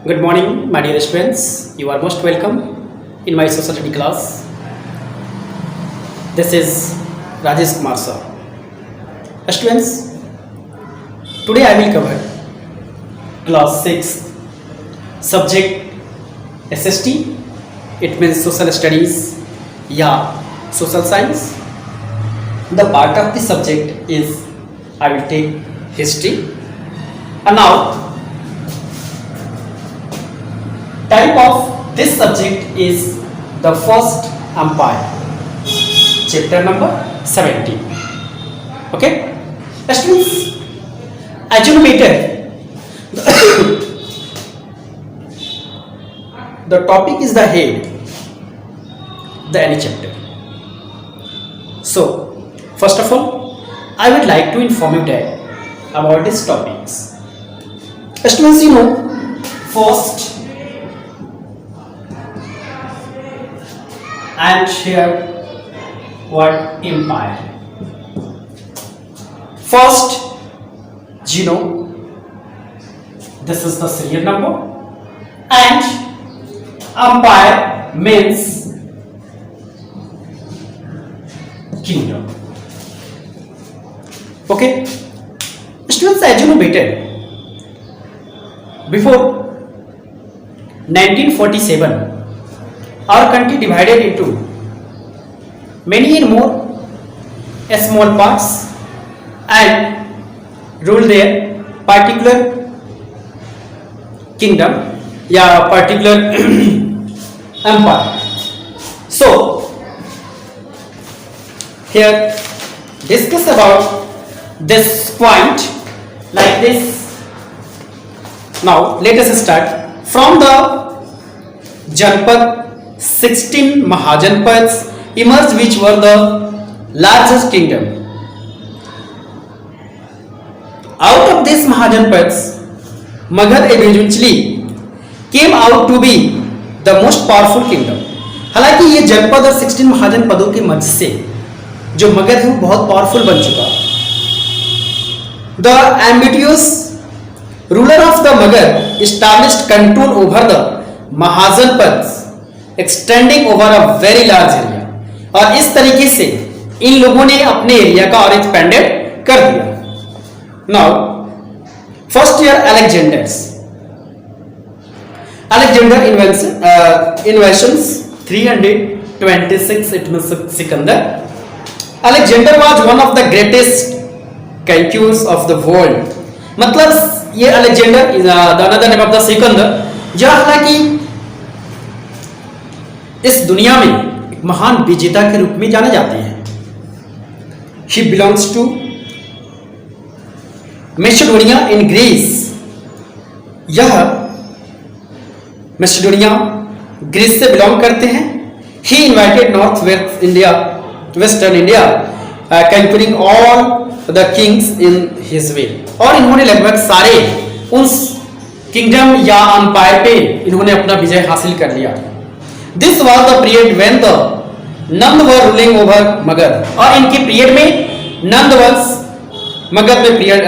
Good morning, my dear students. You are most welcome in my social study class. This is Rajesh Kumar sir. Students, today I will cover class 6 subject SST. It means social studies या social science. The part of the subject is I will take history. And now type of this subject is the first empire, chapter number 17. Okay, students, assumed the topic is the head, the any chapter. So first of all, I would like to inform you that about these topics. Students, you know, first and share what empire. First, you know, this is the serial number, and empire means kingdom. Okay, students, as you know better, before 1947 our country divided into many and more small parts and ruled their particular kingdom या particular empire. So here discuss about this point like this. Now let us start from the Janpad. 16 Mahajanpads emerged, which were the largest kingdom. Out of these Mahajanpads, Magad eventually came out to be the most powerful kingdom. हालांकि ये जनपद और 16 महाजनपदों के मध्य से जो मगध है वो बहुत पावरफुल बन चुका. The ambitious ruler of the Magad established control over the Mahajanpads extending over a very large area. और इस तरीके से इन लोगों ने अपने एरिया का और एक्सपेंडेड कर दिया. Now first year Alexander inventions 326. It means Sikandar. Alexander was one of the greatest conquerors of the world. मतलब ये Alexander the another name of the Sikandar, जो हालांकि इस दुनिया में एक महान विजेता के रूप में जाने जाते हैं. He belongs to Macedonia in Greece. यह मैसेडोनिया ग्रीस से बिलोंग करते हैं. He invited north western India conquering all the kings in his way. और इन्होंने लगभग सारे उस किंगडम या अंपायर पे इन्होंने अपना विजय हासिल कर लिया. This was the period when the Nand were ruling over Magadh. और इनके पीरियड में नंद वंश मगध में पीरियड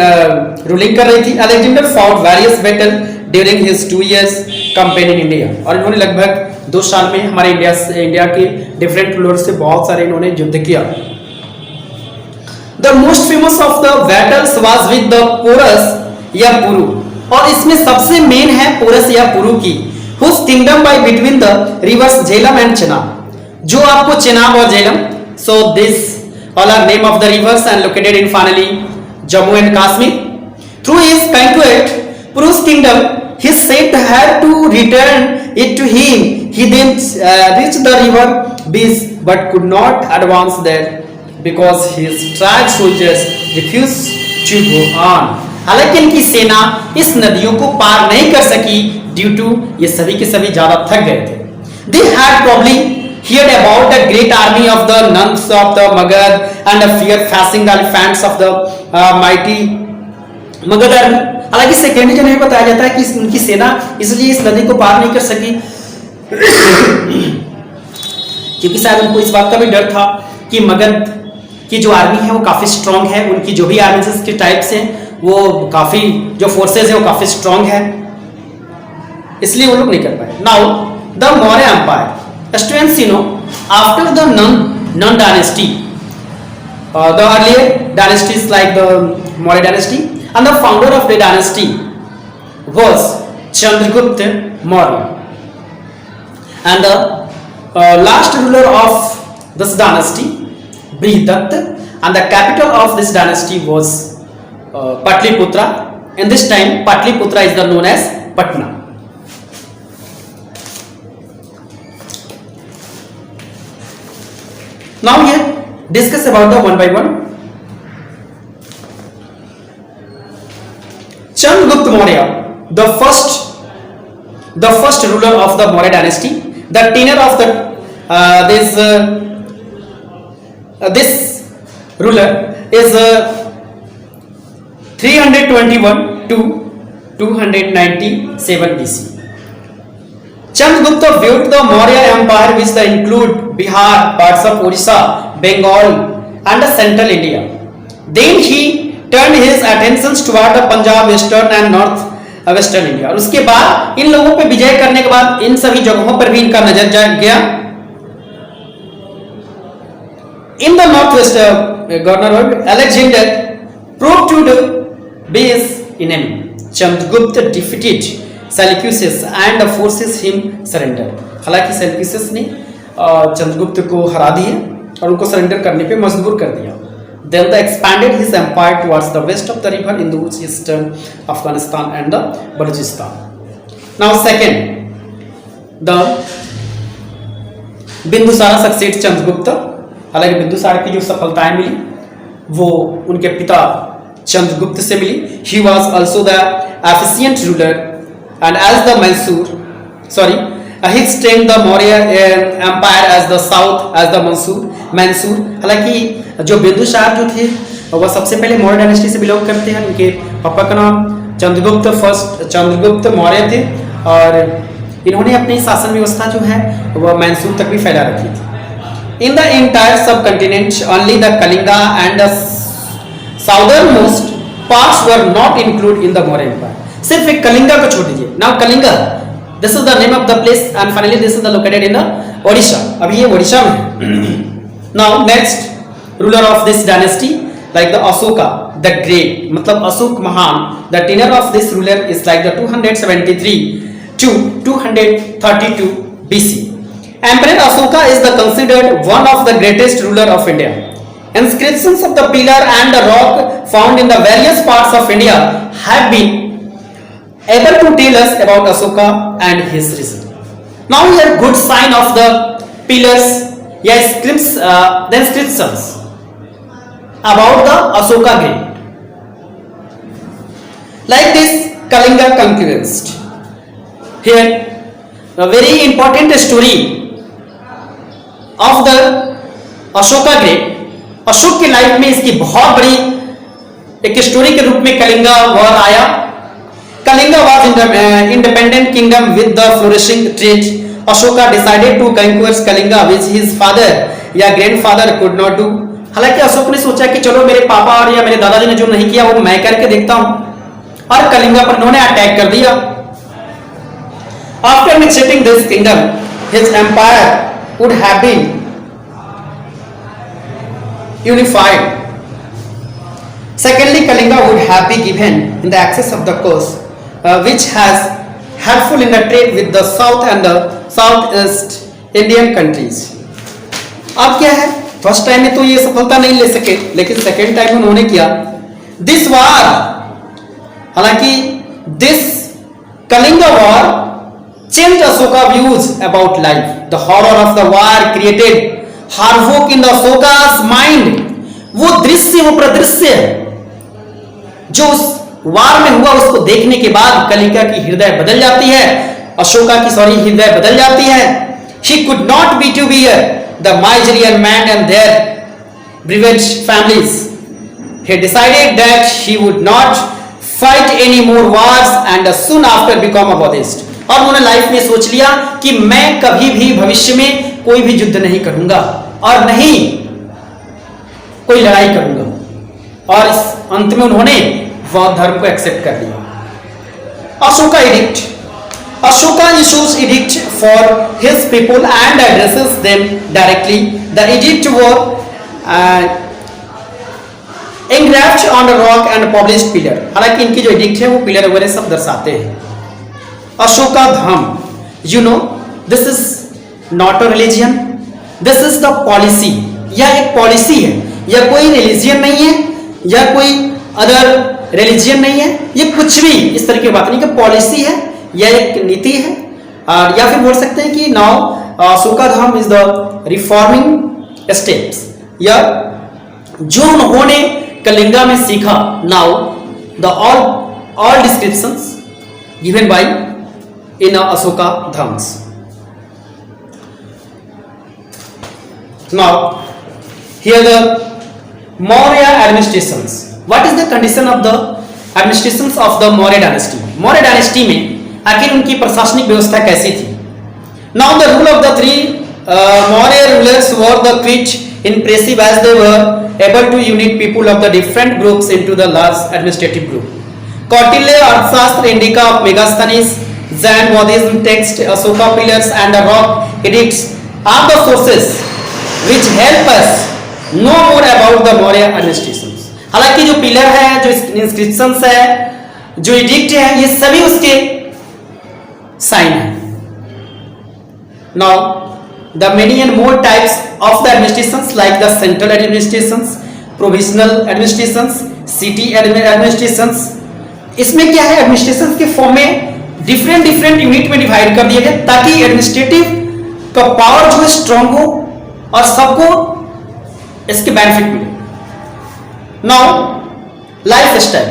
रूलिंग कर रही थी. Alexander fought various battles during his 2 years campaign in India. और इन्होंने लगभग 2 साल में हमारे इंडिया के डिफरेंट रूलर से बहुत सारे इन्होंने युद्ध किया. The most famous of the battles was with the Porus या पुरु. और इसमें सबसे मेन है पोरस या पुरु की, whose kingdom by between the rivers Jhelum and Chenab. जो आपको चेनाब और Jhelum, so this all are name of the rivers and located in finally Jammu and Kashmir. Through his conquest, Puru's kingdom, he said had to return it to him. He then reached the river Beas but could not advance there because his tried soldiers refused to go on. हालांकि इनकी सेना इस नदियों को पार नहीं कर सकी due to ये सभी के सभी ज्यादा थक गए थे. They had probably heard about the great army of the nuns of the Magad and the fear facing the elephants of the mighty Magad army. हालांकि सेकेंडरी जो नहीं बताया जाता है कि उनकी सेना इसलिए इस नदी को पार नहीं कर सकी क्योंकि शायद उनको इस बात का भी डर था कि मगध की जो आर्मी है वो काफ़ी स्ट्रांग है, उनकी जो भी आर्मी के टाइप्स हैं वो काफ़ी जो फोर्सेज है वो काफ़ी स्ट्रांग है. इसलिए वो लोग नहीं कर पाए. Now the Maurya empire, students you know after the Nand dynasty, the earlier dynasties like the Maurya dynasty, and the founder of the dynasty was Chandragupta Maurya, and the last ruler of this dynasty Brihadatha, and the capital of this dynasty was Patliputra. In this time Patliputra is the known as Patna. Now here discuss about the one by one. Chandragupta Maurya, the first ruler of the Maurya dynasty. The tenure of the this ruler is 321 to 297 BC. Chandragupta viewed the Maurya Empire, which include Bihar, parts of Orissa, Bengal, and central India. Then he turned his attentions toward the Punjab, western and north western India. और उसके बाद इन लोगों पे विजय करने के बाद इन सभी जगहों पर भी इनका नजर गया. In the northwest, Governor Alexander proved to be his enemy. Chandragupta defeated Seleucus and forces him surrender. हालांकि सेल्यूकस ने चंद्रगुप्त को हरा दिया और उनको सरेंडर करने पे मजबूर कर दिया. Then they expanded his empire towards the west of the river Indus, eastern Afghanistan and the Balochistan. Now second, the Bindusara succeeded Chandragupta. हालांकि बिंदुसार की जो सफलताएं मिली वो उनके पिता चंद्रगुप्त से मिली. He was also the efficient ruler and as the he strengthened the Maurya empire as the south as the Mansur. हालांकि जो बिंदुसार जो थे वह सबसे पहले मौर्य डायनेस्टी से बिलोंग करते हैं. उनके पापा का नाम चंद्रगुप्त मौर्य थे और इन्होंने अपनी शासन व्यवस्था जो है वह मैनसूर तक भी फैला रखी थी. In the entire subcontinent only the Kalinga and the southernmost parts were not include in the Maurya empire. सिर्फ एक कलिंगा को छोड़ दीजिए. Now Kalinga, this is the name of the place and finally this is the located in the Odisha. अभी ये ओडिशा में है. Now next ruler of this dynasty like the Ashoka the great, मतलब अशोक महान. The tenure of this ruler is like the 273 to 232 BC. Emperor Ashoka is considered one of the greatest ruler of India. Inscriptions of the pillar and the rock found in the various parts of India have been able to tell us about Ashoka and his reign. Now here good sign of the pillars, yes, the inscriptions about the Ashoka Great. Like this, Kalinga conquest. Here, a very important story of the Ashoka great. Ashok की life में इसकी बहुत बड़ी एक story के रूप में Kalinga war आया. Kalinga was independent kingdom with the flourishing trade. Ashoka decided to conquest Kalinga which his father या ग्रैंडफादर कुड नॉट डू. हालांकि अशोक ने सोचा कि चलो मेरे पापा और या मेरे दादाजी ने जो नहीं किया वो मैं करके देखता हूं, और कलिंगा पर उन्होंने अटैक कर दिया. After initiating this kingdom, his empire would have been unified. Secondly, Kalinga would have been given in the access of the coast, which has helpful in the trade with the south and the southeast Indian countries. अब क्या है, first time में तो ये सफलता नहीं ले सके, लेकिन सेकेंड टाइम उन्होंने किया दिस वार. हालांकि this Kalinga war changed Ashoka views about life. The horror of the war created havoc in the Ashoka's mind. वो दृश्य, वो प्रदृश्य जो उस वार में हुआ उसको देखने के बाद कलिंगा की हृदय बदल जाती है, अशोका की हृदय बदल जाती है. He could not be to bear the misery and man and their bereaved families. He decided that he would not fight any more wars and soon after become a Buddhist. और उन्होंने लाइफ में सोच लिया कि मैं कभी भी भविष्य में कोई भी युद्ध नहीं करूंगा और नहीं कोई लड़ाई करूंगा. और इस अंत में उन्होंने बौद्ध धर्म को एक्सेप्ट कर लिया. Ashoka addict. Ashoka issues edict for his people and addresses them directly. The edict were engraved on a rock and published pillar. हालांकि इनकी जो edict है वो पिलर वगैरह सब दर्शाते हैं. अशोका धाम, you know, this is not a religion, this is the policy. यह एक पॉलिसी है, यह कोई रिलीजियन नहीं है, यह कोई अदर रिलीजियन नहीं है, ये कुछ भी इस तरह की बात नहीं कि पॉलिसी है, यह एक नीति है. और या फिर बोल सकते हैं कि now Ashoka dhamma is the reforming steps, या जो उन्होंने कलिंगा में सीखा. Now the all descriptions given by in Ashoka dhammas. Now here the Maurya administrations. What is the condition of the administrations of the Maurya dynasty? Maurya dynasty में आखिर उनकी प्रशासनिक व्यवस्था कैसी थी? Now the rule of the three Maurya rulers were the quite impressive as they were able to unite people of the different groups into the large administrative group. Kautilya Arthashastra Indica of Megasthenes, Jain Buddhism text, Ashoka pillars and the rock edicts are the sources which help us know more about the Maurya administrations. हालांकि जो pillar है, जो inscriptions है, जो addict है, ये सभी उसके साइन है. Now the many and more types of the administrations like the central administrations, provisional administrations, city administrations. इसमें क्या है, एडमिनिस्ट्रेशंस के फॉर्म में डिफरेंट यूनिट में डिवाइड कर दिया गया ताकि एडमिनिस्ट्रेटिव का पावर जो है स्ट्रांग हो और सबको इसके बेनिफिट मिले. नाउ लाइफ स्टाइल,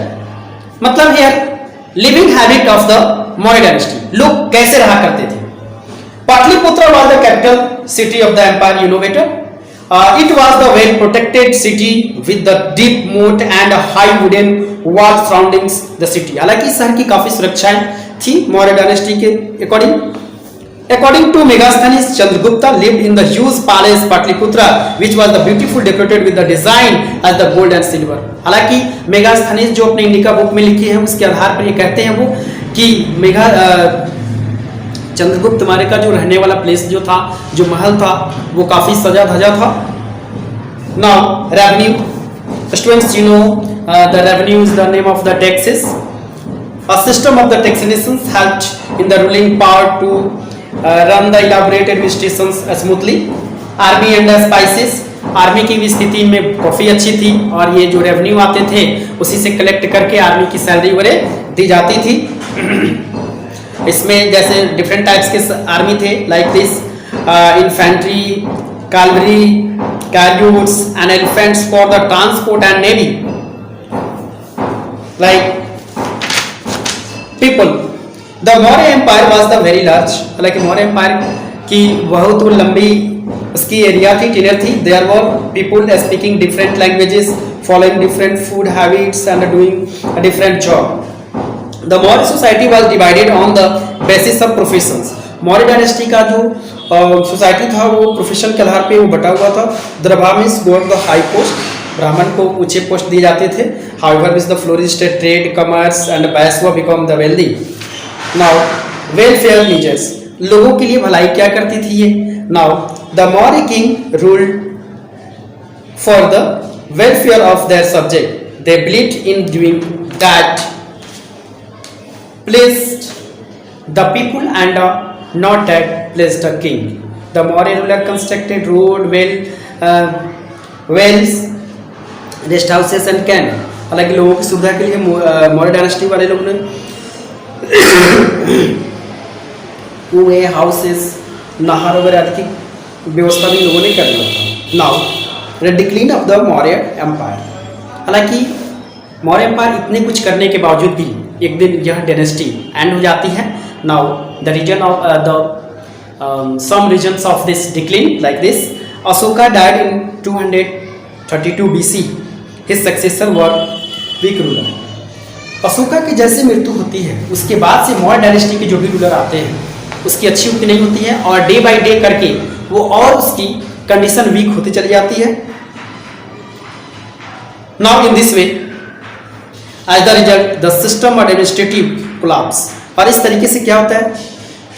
मतलब here living habit of the Maurya dynasty. लोग कैसे रहा करते थे? Pataliputra was the capital city of the empire, you know better. It was the well protected city with the deep moat and high wooden wall surrounding the city. हालांकि शहर की काफी सुरक्षाएं थी मौर्य डायनेस्टी के according. According to Megasthenes, Chandragupta lived in the huge palace Patliputra, which was the beautiful decorated with the design as the gold and silver. हालांकि मेगास्थनीज जो अपने इंडिका बुक में लिखी है उसके आधार पर ये कहते हैं वो कि चंद्रगुप्त मौर्य का जो रहने वाला प्लेस जो था, जो महल था, वो काफी सजा धजा था. Now revenue, students, you know the revenue is the name of the taxes. A system of the taxation helped in the ruling power to run the elaborate administrations smoothly. Army and spices, army की भी स्थिति में काफ़ी अच्छी थी और ये जो रेवेन्यू आते थे उसी से कलेक्ट करके आर्मी की सैलरी वगैरह दी जाती थी. इसमें जैसे डिफरेंट टाइप्स के आर्मी थे like this infantry, cavalry, carriers and elephants for the transport and navy. Like people, the Maurya empire was the very large. हालांकि मौर्य एम्पायर की बहुत लंबी उसकी एरिया थी, टेरियर थी. There were people speaking different languages, following different food habits and doing different job. The Maurya society was divided on the basis of professions. Maurya dynasty का जो सोसाइटी था वो प्रोफेशन के आधार पे वो बटा हुआ था. The Brahmins got the high post, Brahmin को ऊंचे पोस्ट दिए जाते थे. However with the flourished trade, commerce and Vaishyas become the wealthy. Now welfare measures, लोगों के लिए भलाई क्या करती थी ये? Now the Maurya king ruled for the welfare of their subject. They believed in doing that pleased the people and not that pleased the king. The Maurya ruler constructed road, Wales, rest houses and can. हालांकि लोगों की सुविधा के लिए Maurya dynasty वाले लोगों ने कुएं, हाउसेस, नहर वगैरह आदि की व्यवस्था भी लोगों ने कर लिया था. Now the decline of the Maurya empire. हालांकि मौर्य एम्पायर इतने कुछ करने के बावजूद भी एक दिन यह डायनेस्टी एंड हो जाती है. Now the reason of the some reasons of this decline like this. Ashoka died in 232 BC. His successor were weak ruler. Ashoka की जैसे मृत्यु होती है उसके बाद से मौर्य डायनेस्टी के जो भी रूलर आते हैं उसकी अच्छी होती नहीं होती है और डे बाय डे करके वो और उसकी कंडीशन वीक होती चली जाती है. Now in this way as the result the system administrative collapse. और इस तरीके से क्या होता है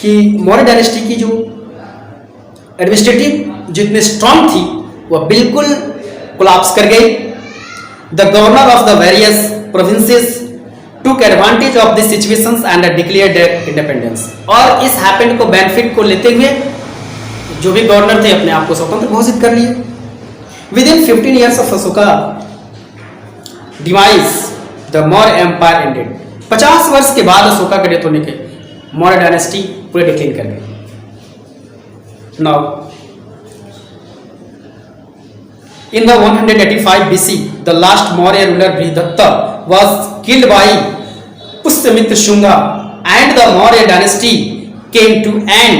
कि मौर्य डायनेस्टी की जो एडमिनिस्ट्रेटिव जो इतनी स्ट्रांग थी वह बिल्कुल कोलैप्स कर गई। The governor of the various provinces took advantage of this situations and declared their independence. और इस हैपेंड को बेनिफिट को लेते हुए जो भी गवर्नर थे अपने आप को स्वतंत्र घोषित कर लिए। Within 15 years of Ashoka device the Maurya empire ended. 50 वर्ष के बाद अशोका के डेथ होने के मौर्य डायनेस्टी पूरे डिक्लाइन कर गई। Now in the 185 BC the last Maurya ruler Brihadaranyaka was killed by Pushyamitra Shunga and the Maurya dynasty came to end.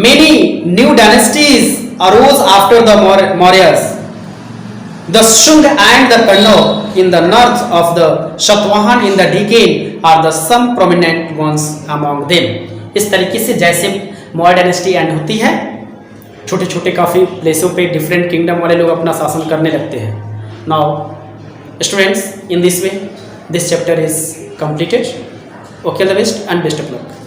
Many new dynasties arose after the Mauryas. The Shunga and the Kannauj in the north of the Satavahan in the Deccan are the some prominent ones among them. इस तरीके से जैसे Maurya dynasty and होती है, छोटे छोटे काफ़ी प्लेसों पे डिफरेंट किंगडम वाले लोग अपना शासन करने लगते हैं। Now students, in this way this chapter is completed. Okay, the best and best of luck.